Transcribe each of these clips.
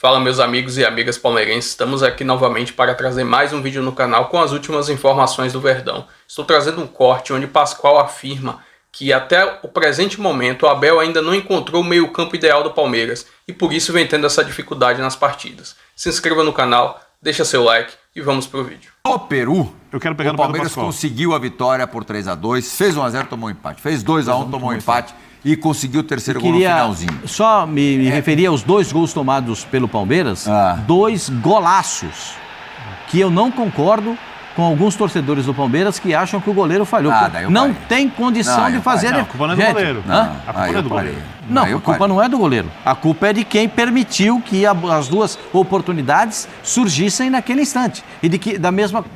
Fala meus amigos e amigas palmeirenses, estamos aqui novamente para trazer mais um vídeo no canal com as últimas informações do Verdão. Estou trazendo um corte onde Pascoal afirma que até o presente momento o Abel ainda não encontrou o meio-campo ideal do Palmeiras e por isso vem tendo essa dificuldade nas partidas. Se inscreva no canal, deixa seu like e vamos pro vídeo. No Peru, o Palmeiras conseguiu a vitória por 3-2, fez 1-0, tomou um empate, fez 2-1, tomou um empate e conseguiu o terceiro gol no finalzinho. Só me referia aos 2 gols tomados pelo Palmeiras, 2 golaços, que eu não concordo com alguns torcedores do Palmeiras que acham que o goleiro falhou. Não tem condição de fazer... Não, a culpa não é do goleiro. A culpa não é do goleiro. Não, a culpa não é do goleiro. A culpa é de quem permitiu que as duas oportunidades surgissem naquele instante. E de que,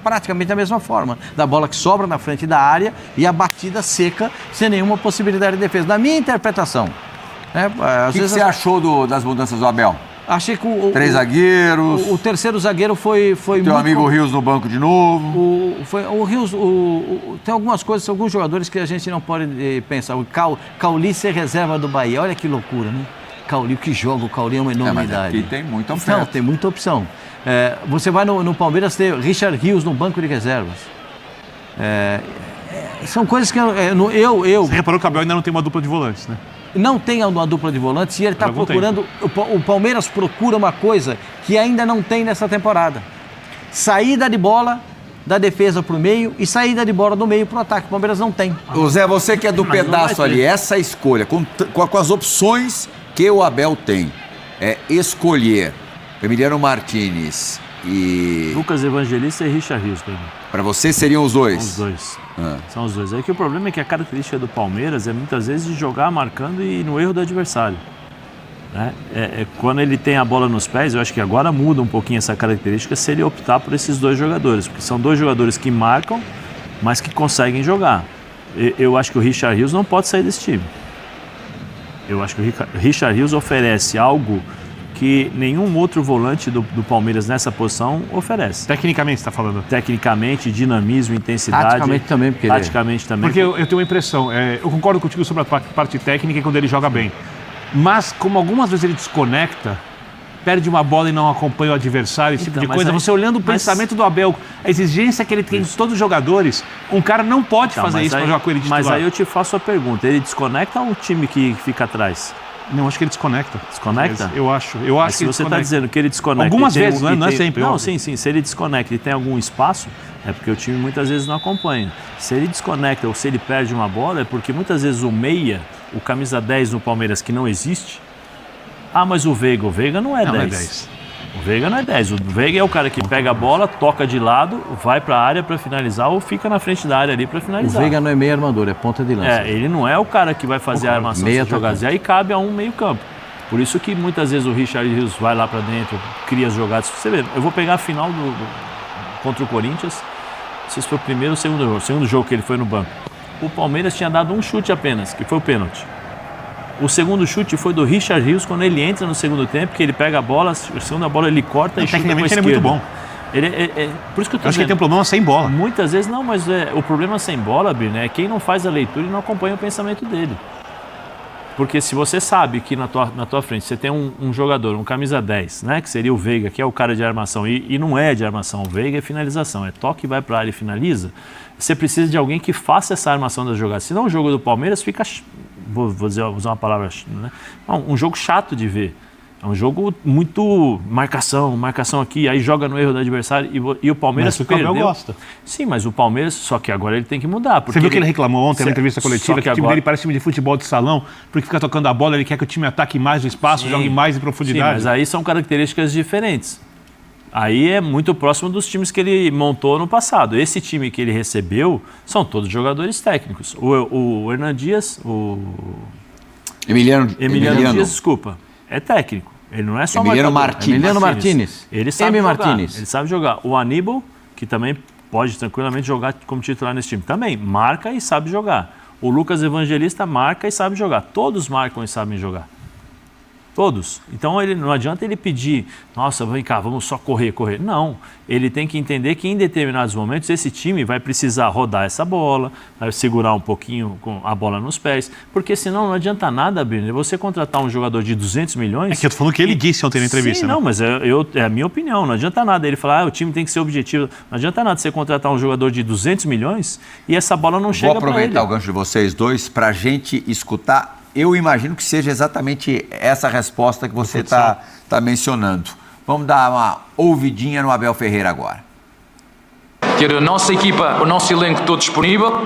praticamente da mesma forma. Da bola que sobra na frente da área e a batida seca, sem nenhuma possibilidade de defesa. Na minha interpretação. O que você achou das mudanças do Abel? Achei que 3 zagueiros. O terceiro zagueiro foi Teu amigo Rios no banco de novo. O Rios, tem algumas coisas, alguns jogadores que a gente não pode pensar. O Cauli ser reserva do Bahia, olha que loucura, né? Cauli, o que joga, o Cauli é uma enormidade. Mas aqui tem muita oferta. Não, tem muita opção. Você vai no Palmeiras ter Richard Rios no banco de reservas. São coisas que Você reparou que o Abel ainda não tem uma dupla de volantes, né? Não tem uma dupla de volantes e ele está procurando... O Palmeiras procura uma coisa que ainda não tem nessa temporada. Saída de bola da defesa para o meio e saída de bola do meio para o ataque. O Palmeiras não tem. O Zé, você que é do pedaço ali, essa escolha, com as opções que o Abel tem, escolher Emiliano Martínez e... Lucas Evangelista e Richard Rios, para mim. Para você seriam os dois? São os dois. São os dois. Aí que o problema é que a característica do Palmeiras é muitas vezes de jogar marcando e no erro do adversário. Quando ele tem a bola nos pés, eu acho que agora muda um pouquinho essa característica se ele optar por esses 2 jogadores, porque são 2 jogadores que marcam, mas que conseguem jogar. Eu acho que o Richard Rios não pode sair desse time. Eu acho que o Richard Rios oferece algo que nenhum outro volante do Palmeiras nessa posição oferece. Tecnicamente, você está falando? Tecnicamente, dinamismo, intensidade. Taticamente também. Porque eu tenho uma impressão, eu concordo contigo sobre a parte técnica quando ele joga bem. Mas, como algumas vezes ele desconecta, perde uma bola e não acompanha o adversário, esse tipo de coisa. Você olhando o pensamento do Abel, a exigência que ele tem de todos os jogadores, um cara não pode fazer isso para jogar com ele titular. Mas aí eu te faço a pergunta, ele desconecta ou o time que fica atrás? Não, acho que ele desconecta. Desconecta? Eu acho que se você está dizendo que ele desconecta... Algumas vezes, não é sempre. Não, sim. Se ele desconecta e tem algum espaço, é porque o time muitas vezes não acompanha. Se ele desconecta ou se ele perde uma bola, é porque muitas vezes o meia, o camisa 10 no Palmeiras que não existe... mas o Veiga não é 10. Não é 10. O Veiga não é 10. O Veiga é o cara que pega a bola, toca de lado, vai para a área para finalizar ou fica na frente da área ali para finalizar. O Veiga não é meio armador, é ponta de lança. Ele não é o cara que vai fazer a armação das jogadas. E aí cabe a um meio campo. Por isso que muitas vezes o Richard Rios vai lá para dentro, cria as jogadas. Você vê, eu vou pegar a final contra o Corinthians, não sei se foi o primeiro ou o segundo jogo. O segundo jogo que ele foi no banco. O Palmeiras tinha dado um chute apenas, que foi o pênalti. O segundo chute foi do Richard Rios quando ele entra no segundo tempo, que ele pega a bola, a segunda bola ele corta e chuta com a esquerda. Ele é muito bom. Por isso que eu tô acho que ele tem um problema sem bola. Muitas vezes não, mas o problema sem bola, Birne, é quem não faz a leitura e não acompanha o pensamento dele. Porque se você sabe que na tua frente você tem um jogador, um camisa 10, né, que seria o Veiga, que é o cara de armação, e não é de armação, o Veiga é finalização, é toque, vai para a área e finaliza, você precisa de alguém que faça essa armação das jogadas. Senão o jogo do Palmeiras fica, usar uma palavra, né? Um jogo chato de ver. É um jogo muito marcação aqui, aí joga no erro do adversário e o Palmeiras perdeu. Mas o Abel gosta. Sim, mas o Palmeiras, só que agora ele tem que mudar. Você viu que ele reclamou ontem na entrevista coletiva que o time dele parece time de futebol de salão, porque fica tocando a bola, ele quer que o time ataque mais no espaço, jogue mais em profundidade. Sim, mas aí são características diferentes. Aí é muito próximo dos times que ele montou no passado. Esse time que ele recebeu são todos jogadores técnicos. O Hernan Dias, Emiliano Dias, desculpa, é técnico. Ele não é só Emiliano Martínez. Ele sabe jogar. Ele sabe jogar. O Aníbal, que também pode tranquilamente jogar como titular nesse time, também marca e sabe jogar. O Lucas Evangelista marca e sabe jogar. Todos marcam e sabem jogar. Todos. Então não adianta ele pedir, nossa, vem cá, vamos só correr. Não. Ele tem que entender que em determinados momentos esse time vai precisar rodar essa bola, vai segurar um pouquinho com a bola nos pés, porque senão não adianta nada, Birner, você contratar um jogador de 200 milhões... É que eu tô falando que ele disse ontem na entrevista. Sim, né? não, mas é a minha opinião. Não adianta nada ele falar, o time tem que ser objetivo. Não adianta nada você contratar um jogador de 200 milhões e essa bola não chega para ele. Vou aproveitar o gancho de vocês dois para a gente escutar. Eu imagino que seja exatamente essa resposta que você está mencionando. Vamos dar uma ouvidinha no Abel Ferreira agora. Ter a nossa equipa, o nosso elenco todo disponível,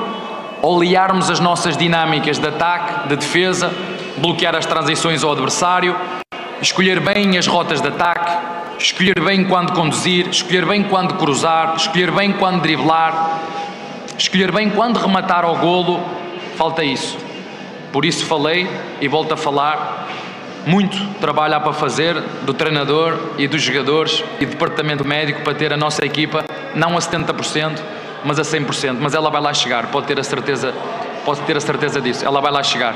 aliarmos as nossas dinâmicas de ataque, de defesa, bloquear as transições ao adversário, escolher bem as rotas de ataque, escolher bem quando conduzir, escolher bem quando cruzar, escolher bem quando driblar, escolher bem quando rematar ao golo. Falta isso. Por isso falei e volto a falar, muito trabalho há para fazer do treinador e dos jogadores e do departamento médico para ter a nossa equipa, não a 70%, mas a 100%. Mas ela vai lá chegar, pode ter a certeza disso, ela vai lá chegar.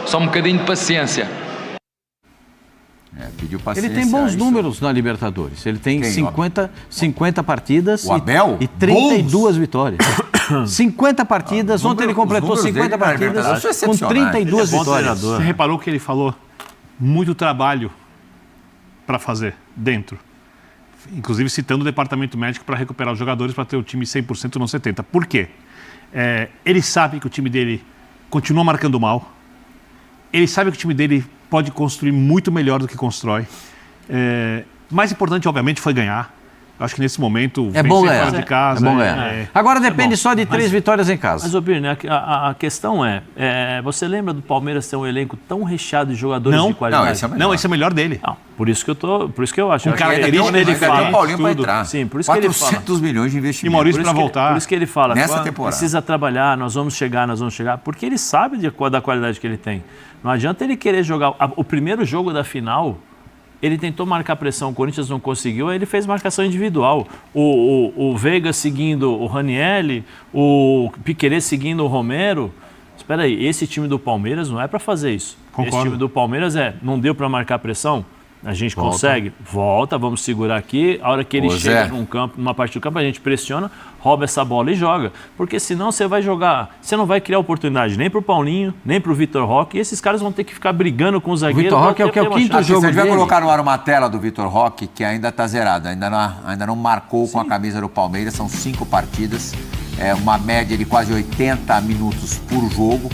Só um bocadinho de paciência. Pediu paciência. Ele tem bons números na Libertadores. Ele tem 50 partidas o Abel? E 32 vitórias. 50 partidas, ontem ele completou 50 partidas com 32 vitórias. Você reparou que ele falou muito trabalho para fazer dentro. Inclusive citando o departamento médico para recuperar os jogadores para ter o time 100%, não 70%. Por quê? Ele sabe que o time dele continua marcando mal. Ele sabe que o time dele pode construir muito melhor do que constrói. Mais importante, obviamente, foi ganhar. Acho que nesse momento, é bom ganhar. Fora de casa. É bom ganhar. Agora depende só de 3 vitórias em casa. Mas, Birner, a questão você lembra do Palmeiras ter um elenco tão recheado de jogadores de qualidade? Não, esse é o melhor dele. Não, por isso que eu acho. Um característica ele fala. O Paulinho vai entrar. Sim, por isso que ele fala. 400 milhões de investimento. E Maurício para voltar. Por isso que ele fala. Nessa temporada. Precisa trabalhar, nós vamos chegar. Porque ele sabe da qualidade que ele tem. Não adianta ele querer jogar. O primeiro jogo da final... Ele tentou marcar pressão, o Corinthians não conseguiu, aí ele fez marcação individual. O Veiga seguindo o Ranieri, o Piquerez seguindo o Romero. Espera aí, esse time do Palmeiras não é para fazer isso. Concordo. Esse time do Palmeiras não deu para marcar pressão? A gente consegue? Volta, vamos segurar aqui. A hora que ele chega numa parte do campo, a gente pressiona, rouba essa bola e joga. Porque senão você vai jogar, você não vai criar oportunidade nem pro Paulinho, nem pro Vitor Roque. E esses caras vão ter que ficar brigando com o zagueiro. O Vitor Roque é o quinto jogo dele. Você vai colocar no ar uma tela do Vitor Roque, que ainda está zerado, ainda não marcou com a camisa do Palmeiras, são 5 partidas, uma média de quase 80 minutos por jogo.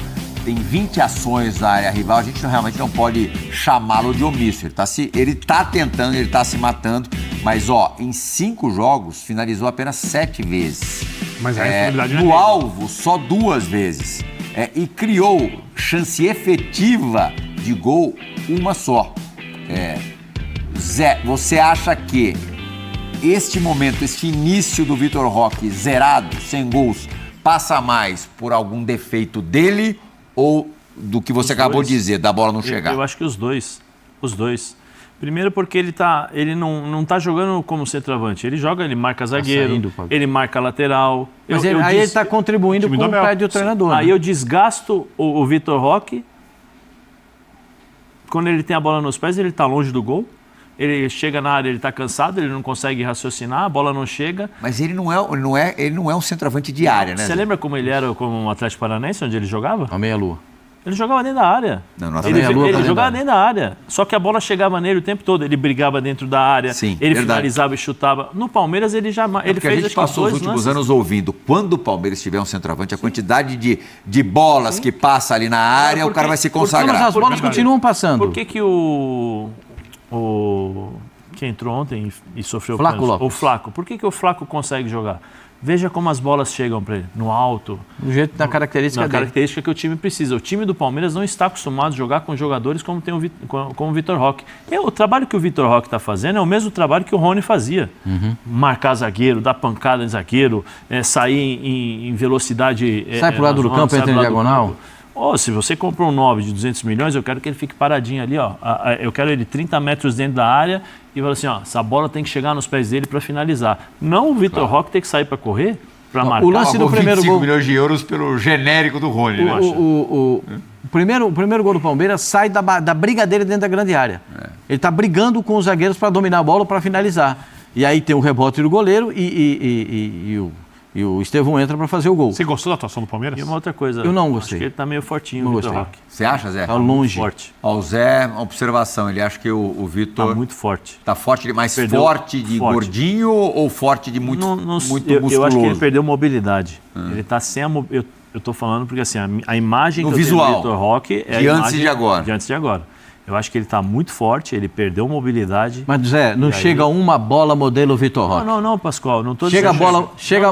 Tem 20 ações na área rival, a gente realmente não pode chamá-lo de omisso. Ele tá tentando, ele tá se matando, mas em 5 jogos finalizou apenas 7 vezes. Mas a responsabilidade no alvo, só 2 vezes. E criou chance efetiva de gol uma só. Zé, você acha que este momento, este início do Vitor Roque zerado, sem gols, passa mais por algum defeito dele ou do que você acabou de dizer, da bola não chegar? Eu acho que os dois. Primeiro porque ele não tá jogando como centroavante. Ele marca zagueiro, ele marca lateral. Mas ele está contribuindo com o pé do treinador. Aí eu desgasto o Vitor Roque. Quando ele tem a bola nos pés, ele está longe do gol. Ele chega na área, ele está cansado, ele não consegue raciocinar, a bola não chega. Mas ele não é um centroavante de área, né? Você lembra como ele era como um Atlético Paranaense, onde ele jogava? A meia-lua. Ele jogava dentro da área. Ele jogava dentro da área. Só que a bola chegava nele o tempo todo. Ele brigava dentro da área, finalizava e chutava. No Palmeiras ele jamais. A gente passou os últimos anos ouvindo, quando o Palmeiras tiver um centroavante, a quantidade de bolas que passa ali na área, o cara vai se consagrar. Mas as bolas continuam passando. Por que que entrou ontem e sofreu o Flaco? Por que o Flaco consegue jogar? Veja como as bolas chegam para ele, no alto. Do jeito da característica dele. Característica que o time precisa. O time do Palmeiras não está acostumado a jogar com jogadores como tem o Vitor Roque. O trabalho que o Vitor Roque está fazendo é o mesmo trabalho que o Rony fazia. Marcar zagueiro, dar pancada em zagueiro, sair em velocidade. Sai para o lado do campo, entra em diagonal. Se você comprou um 9 de 200 milhões, eu quero que ele fique paradinho ali, eu quero ele 30 metros dentro da área e fala assim, essa bola tem que chegar nos pés dele para finalizar. Não o Vitor Roque tem que sair para correr, para marcar. O lance do primeiro 25 milhões de euros pelo genérico do Rony, né? O primeiro gol do Palmeiras sai da briga dele dentro da grande área. Ele está brigando com os zagueiros para dominar a bola, para finalizar. E aí tem o rebote do goleiro e o Estevão entra para fazer o gol. Você gostou da atuação do Palmeiras? E uma outra coisa. Eu não gostei. Acho que ele tá meio fortinho, Não o Vitor gostei. Roque. Você acha, Zé? Tá longe. Forte. Ó, o Zé, uma observação, ele acha que o Vitor Tá muito forte. tá forte, mas Perdeu- forte de forte. gordinho ou forte de muito musculoso? Eu acho que ele perdeu mobilidade. Ele tá sem a mobilidade. Eu tô falando porque assim, a imagem No que eu visual. tenho do Vitor Roque é De a antes imagem e de agora. De antes e de agora. Eu acho que ele tá muito forte, ele perdeu mobilidade. Mas, Zé, não E aí- chega uma bola modelo Vitor Roque. Não, Pascoal, não tô Chega a dizendo... bola, chega a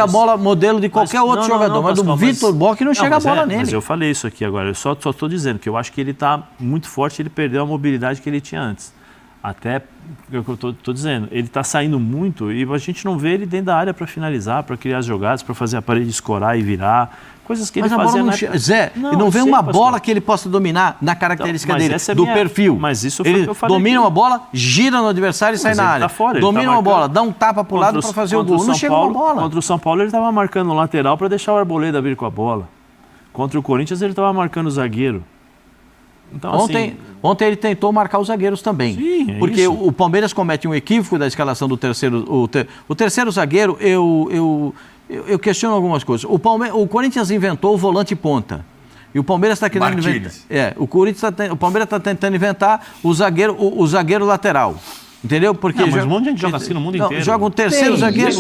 mas- bola modelo de qualquer outro jogador, mas do Pascoal, Vitor Roque não chega a mas bola nele. Mas eu falei isso aqui agora, eu só estou dizendo que eu acho que ele está muito forte, ele perdeu a mobilidade que ele tinha antes. Até o que eu estou dizendo, ele está saindo muito e a gente não vê ele dentro da área para finalizar, para criar as jogadas, para fazer a parede escorar e virar, coisas que Mas ele a bola fazia não na chega. Zé, Não, ele não eu vê sei, uma Pascoal. bola que ele possa dominar na característica Então, mas dele, essa é do minha- perfil. mas isso foi ele o que eu falei domina aqui. uma bola, gira no adversário e sai Mas na ele área. tá fora, ele domina tá uma bola, marcando. dá um tapa pro lado para fazer o gol. Não chega uma bola. Contra o São Paulo ele estava marcando o lateral para deixar o Arboleda vir com a bola. Contra o Corinthians ele estava marcando o zagueiro. Então, Ontem ele tentou marcar os zagueiros também. Sim, é porque isso. o Palmeiras comete um equívoco da escalação do terceiro. O terceiro zagueiro, eu questiono algumas coisas. O Corinthians inventou o volante ponta. E o Palmeiras está querendo inventar. Martínez. O Palmeiras está tentando inventar o zagueiro lateral. Entendeu? Porque Não, mas um monte de gente joga assim no mundo inteiro. Joga um terceiro zagueiro.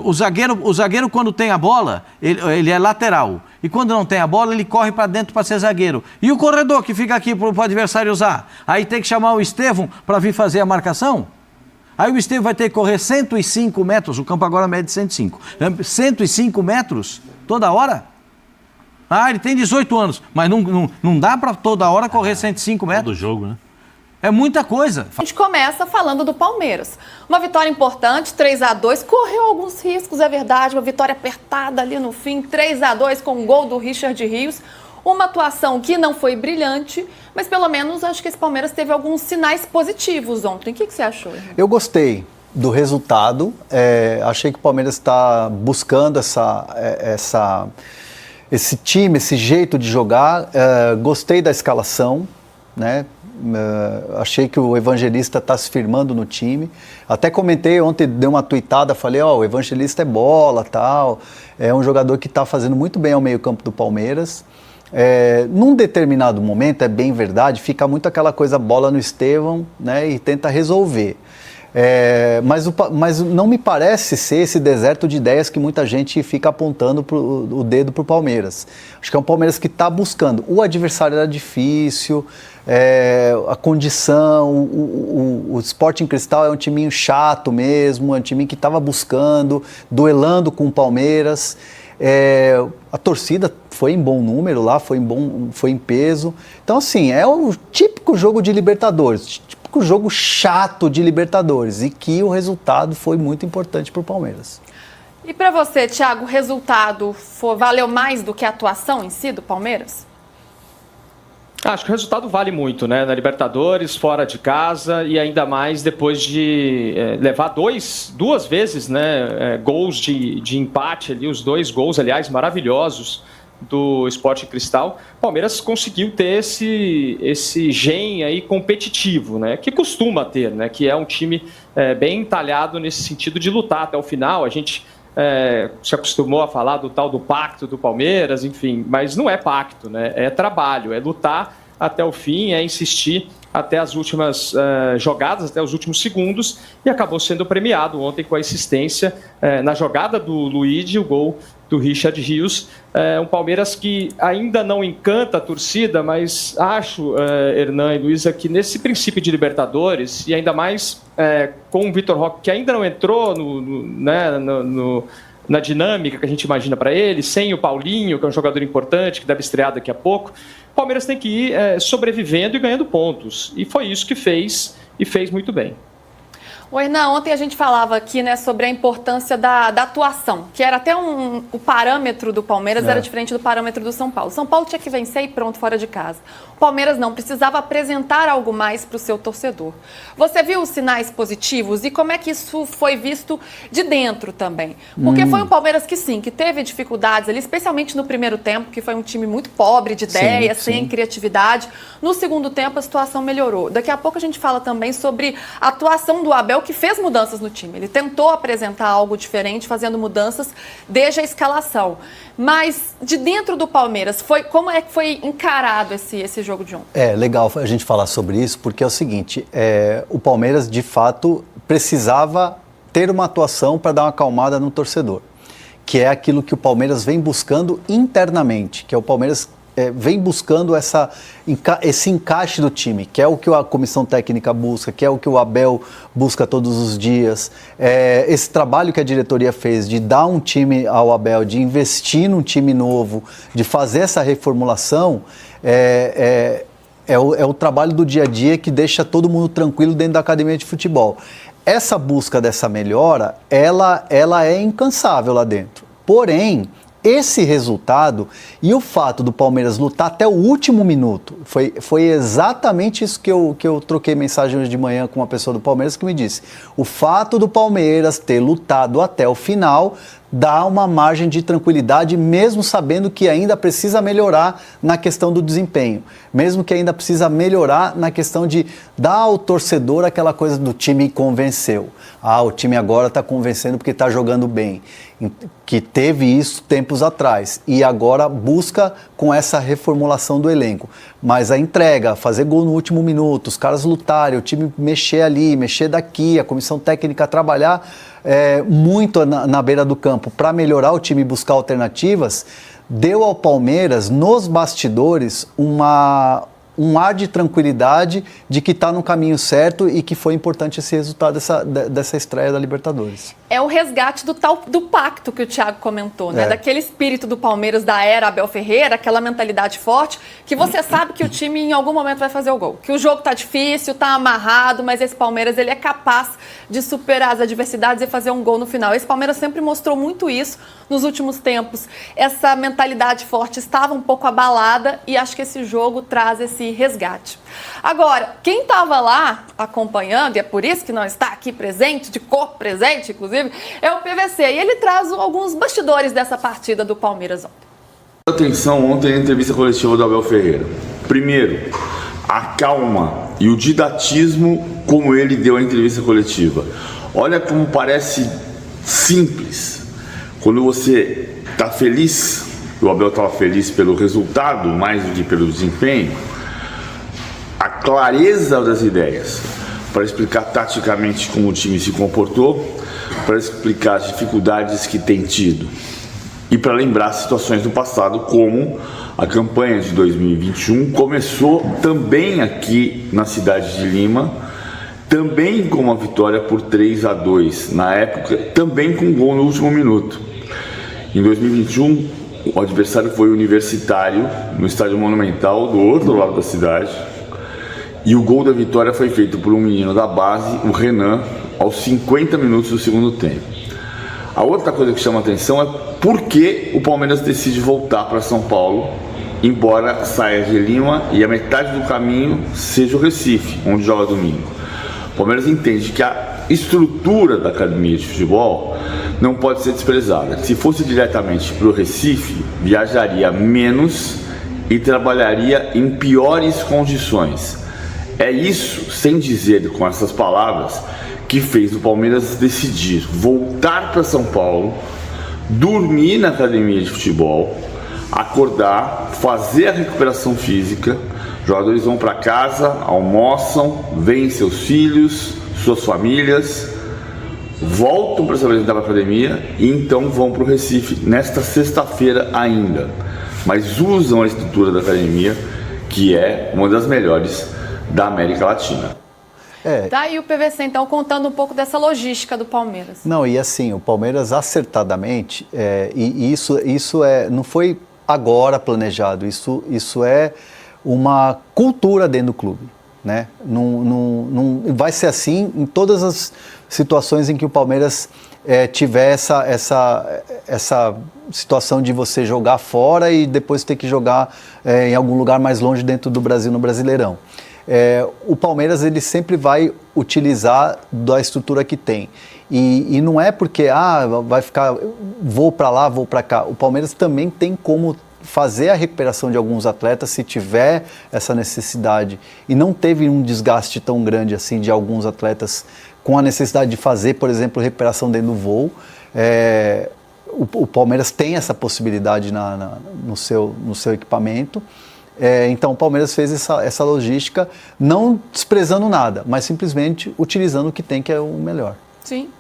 O zagueiro, quando tem a bola, ele é lateral. E quando não tem a bola, ele corre para dentro para ser zagueiro. E o corredor que fica aqui para o adversário usar? Aí tem que chamar o Estevão para vir fazer a marcação? Aí o Estevão vai ter que correr 105 metros. O campo agora mede 105. 105 metros toda hora? Ah, ele tem 18 anos. Mas não dá para toda hora correr 105 metros. do jogo, né? É muita coisa. A gente começa falando do Palmeiras. Uma vitória importante, 3-2, correu alguns riscos, é verdade, uma vitória apertada ali no fim, 3-2 com o gol do Richard Rios. Uma atuação que não foi brilhante, mas pelo menos acho que esse Palmeiras teve alguns sinais positivos ontem. O que você achou, irmão? Eu gostei do resultado, achei que o Palmeiras está buscando esse time, esse jeito de jogar, gostei da escalação, né? Achei que o Evangelista está se firmando no time. Até comentei ontem, dei uma tuitada, falei, o Evangelista é bola, tal. É um jogador que está fazendo muito bem ao meio-campo do Palmeiras. Num determinado momento, é bem verdade, fica muito aquela coisa bola no Estevão, né, e tenta resolver. Mas não me parece ser esse deserto de ideias que muita gente fica apontando o dedo para o Palmeiras. Acho que é um Palmeiras que está buscando. O adversário era difícil, a condição, o Sporting Cristal é um timinho chato mesmo, é um time que estava buscando, duelando com o Palmeiras. A torcida foi em bom número lá, foi em peso. Então, assim, é o típico jogo de Libertadores, típico jogo chato de Libertadores, e que o resultado foi muito importante para o Palmeiras. E para você, Thiago, o resultado valeu mais do que a atuação em si do Palmeiras? Acho que o resultado vale muito, né? Na Libertadores, fora de casa, e ainda mais depois de levar duas vezes, né, gols de empate ali, os 2 gols, aliás, maravilhosos do Sporting Cristal. O Palmeiras conseguiu ter esse gen aí competitivo, né? Que costuma ter, né? Que é um time bem entalhado nesse sentido de lutar até o final. A gente se acostumou a falar do tal do pacto do Palmeiras, enfim, mas não é pacto, né? É trabalho, é lutar até o fim, é insistir até as últimas jogadas, até os últimos segundos, e acabou sendo premiado ontem com a insistência na jogada do Luigi, o gol do Richard Rios. Um Palmeiras que ainda não encanta a torcida, mas acho, Hernan e Luísa, que nesse princípio de Libertadores, e ainda mais com o Vitor Roque, que ainda não entrou na dinâmica que a gente imagina para ele, sem o Paulinho, que é um jogador importante, que deve estrear daqui a pouco, o Palmeiras tem que ir sobrevivendo e ganhando pontos. E foi isso que fez, e fez muito bem. Oi, não, ontem a gente falava aqui, né, sobre a importância da atuação, que era até o parâmetro do Palmeiras era diferente do parâmetro do São Paulo. São Paulo tinha que vencer e pronto, fora de casa. O Palmeiras não, precisava apresentar algo mais para o seu torcedor. Você viu os sinais positivos e como é que isso foi visto de dentro também? Porque foi um Palmeiras que sim, que teve dificuldades ali, especialmente no primeiro tempo, que foi um time muito pobre de ideias, sem criatividade. No segundo tempo a situação melhorou. Daqui a pouco a gente fala também sobre a atuação do Abel, que fez mudanças no time. Ele tentou apresentar algo diferente, fazendo mudanças desde a escalação. Mas de dentro do Palmeiras, como é que foi encarado esse jogo de ontem? É legal a gente falar sobre isso, porque é o seguinte, o Palmeiras de fato precisava ter uma atuação para dar uma acalmada no torcedor, que é aquilo que o Palmeiras vem buscando internamente, que é o Palmeiras vem buscando esse encaixe do time, que é o que a comissão técnica busca, que é o que o Abel busca todos os dias. Esse trabalho que a diretoria fez de dar um time ao Abel, de investir num time novo, de fazer essa reformulação, é o trabalho do dia a dia que deixa todo mundo tranquilo dentro da academia de futebol. Essa busca dessa melhora, ela é incansável lá dentro. Porém, esse resultado e o fato do Palmeiras lutar até o último minuto, foi exatamente isso que eu troquei mensagem hoje de manhã com uma pessoa do Palmeiras que me disse. O fato do Palmeiras ter lutado até o final dá uma margem de tranquilidade, mesmo sabendo que ainda precisa melhorar na questão do desempenho, mesmo que ainda precisa melhorar na questão de dar ao torcedor aquela coisa do time convenceu. O time agora está convencendo porque está jogando bem, que teve isso tempos atrás e agora busca com essa reformulação do elenco. Mas a entrega, fazer gol no último minuto, os caras lutarem, o time mexer ali, mexer daqui, a comissão técnica trabalhar muito na beira do campo para melhorar o time e buscar alternativas, deu ao Palmeiras, nos bastidores, um ar de tranquilidade de que está no caminho certo e que foi importante esse resultado dessa estreia da Libertadores. É o resgate do pacto que o Thiago comentou, né? Daquele espírito do Palmeiras da era Abel Ferreira, aquela mentalidade forte, que você sabe que o time em algum momento vai fazer o gol. Que o jogo tá difícil, tá amarrado, mas esse Palmeiras ele é capaz de superar as adversidades e fazer um gol no final. Esse Palmeiras sempre mostrou muito isso nos últimos tempos. Essa mentalidade forte estava um pouco abalada e acho que esse jogo traz esse resgate. Agora, quem estava lá acompanhando, e é por isso que não está aqui presente, de corpo presente, inclusive, é o PVC. E ele traz alguns bastidores dessa partida do Palmeiras ontem. Atenção ontem na entrevista coletiva do Abel Ferreira. Primeiro, a calma e o didatismo como ele deu a entrevista coletiva. Olha como parece simples. Quando você está feliz, o Abel estava feliz pelo resultado, mais do que pelo desempenho, a clareza das ideias para explicar taticamente como o time se comportou, para explicar as dificuldades que tem tido e para lembrar situações do passado, como a campanha de 2021 começou também aqui na cidade de Lima, também com uma vitória por 3-2, na época também com um gol no último minuto. Em 2021, o adversário foi o Universitário, no Estádio Monumental, do outro lado da cidade, e o gol da vitória foi feito por um menino da base, o Renan, aos 50 minutos do segundo tempo. A outra coisa que chama a atenção é por que o Palmeiras decide voltar para São Paulo, embora saia de Lima e a metade do caminho seja o Recife, onde joga domingo. O Palmeiras entende que a estrutura da academia de futebol não pode ser desprezada. Se fosse diretamente para o Recife, viajaria menos e trabalharia em piores condições. É isso, sem dizer com essas palavras, que fez o Palmeiras decidir voltar para São Paulo, dormir na academia de futebol, acordar, fazer a recuperação física. Os jogadores vão para casa, almoçam, veem seus filhos, suas famílias, voltam para se apresentar para a academia e então vão para o Recife nesta sexta-feira ainda. Mas usam a estrutura da academia, que é uma das melhores da América Latina. Tá aí o PVC, então, contando um pouco dessa logística do Palmeiras. Não, e assim, o Palmeiras acertadamente, e isso não foi agora planejado, isso é uma cultura dentro do clube. né? Não vai ser assim em todas as situações em que o Palmeiras tiver essa situação de você jogar fora e depois ter que jogar em algum lugar mais longe dentro do Brasil, no Brasileirão. O Palmeiras ele sempre vai utilizar da estrutura que tem. E não é porque vai ficar, vou para lá, vou para cá. O Palmeiras também tem como fazer a recuperação de alguns atletas se tiver essa necessidade. E não teve um desgaste tão grande assim de alguns atletas com a necessidade de fazer, por exemplo, recuperação dentro do voo. O Palmeiras tem essa possibilidade no seu equipamento. Então o Palmeiras fez essa logística, não desprezando nada, mas simplesmente utilizando o que tem, que é o melhor. Sim.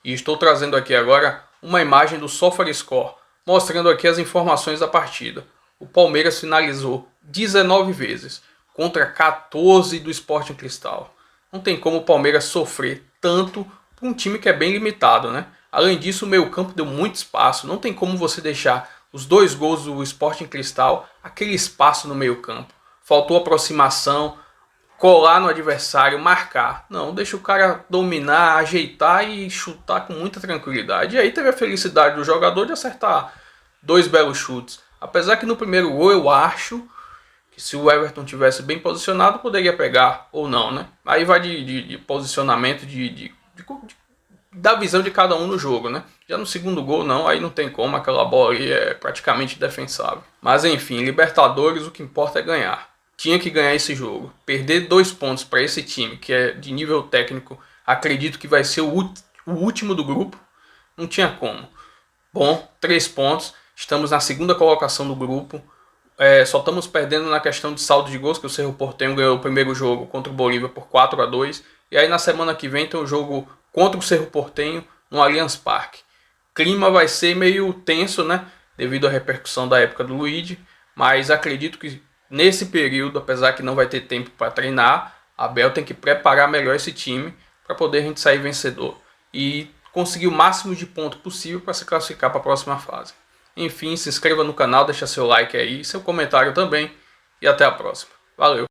E estou trazendo aqui agora uma imagem do SofaScore, mostrando aqui as informações da partida. O Palmeiras finalizou 19 vezes, contra 14 do Sporting Cristal. Não tem como o Palmeiras sofrer tanto para um time que é bem limitado, né? Além disso, o meio-campo deu muito espaço. Não tem como você deixar os 2 gols do Sporting Cristal, aquele espaço no meio-campo. Faltou aproximação, colar no adversário, marcar. Não, deixa o cara dominar, ajeitar e chutar com muita tranquilidade. E aí teve a felicidade do jogador de acertar 2 belos chutes. Apesar que no primeiro gol eu acho que se o Everton tivesse bem posicionado, poderia pegar ou não, né? Aí vai de posicionamento, da visão de cada um no jogo, né? Já no segundo gol não, aí não tem como, aquela bola ali é praticamente defensável. Mas enfim, Libertadores, o que importa é ganhar. Tinha que ganhar esse jogo. Perder 2 pontos para esse time, que é de nível técnico, acredito que vai ser o último do grupo, não tinha como. Bom, 3 pontos, estamos na segunda colocação do grupo. Só estamos perdendo na questão de saldo de gols, que o Cerro Porteño ganhou o primeiro jogo contra o Bolívar por 4-2. E aí na semana que vem tem um jogo contra o Cerro Porteño no Allianz Parque. Clima vai ser meio tenso, né? Devido à repercussão da época do Luigi. Mas acredito que nesse período, apesar que não vai ter tempo para treinar, a Abel tem que preparar melhor esse time para poder a gente sair vencedor. E conseguir o máximo de ponto possível para se classificar para a próxima fase. Enfim, se inscreva no canal, deixa seu like aí, seu comentário também. E até a próxima. Valeu!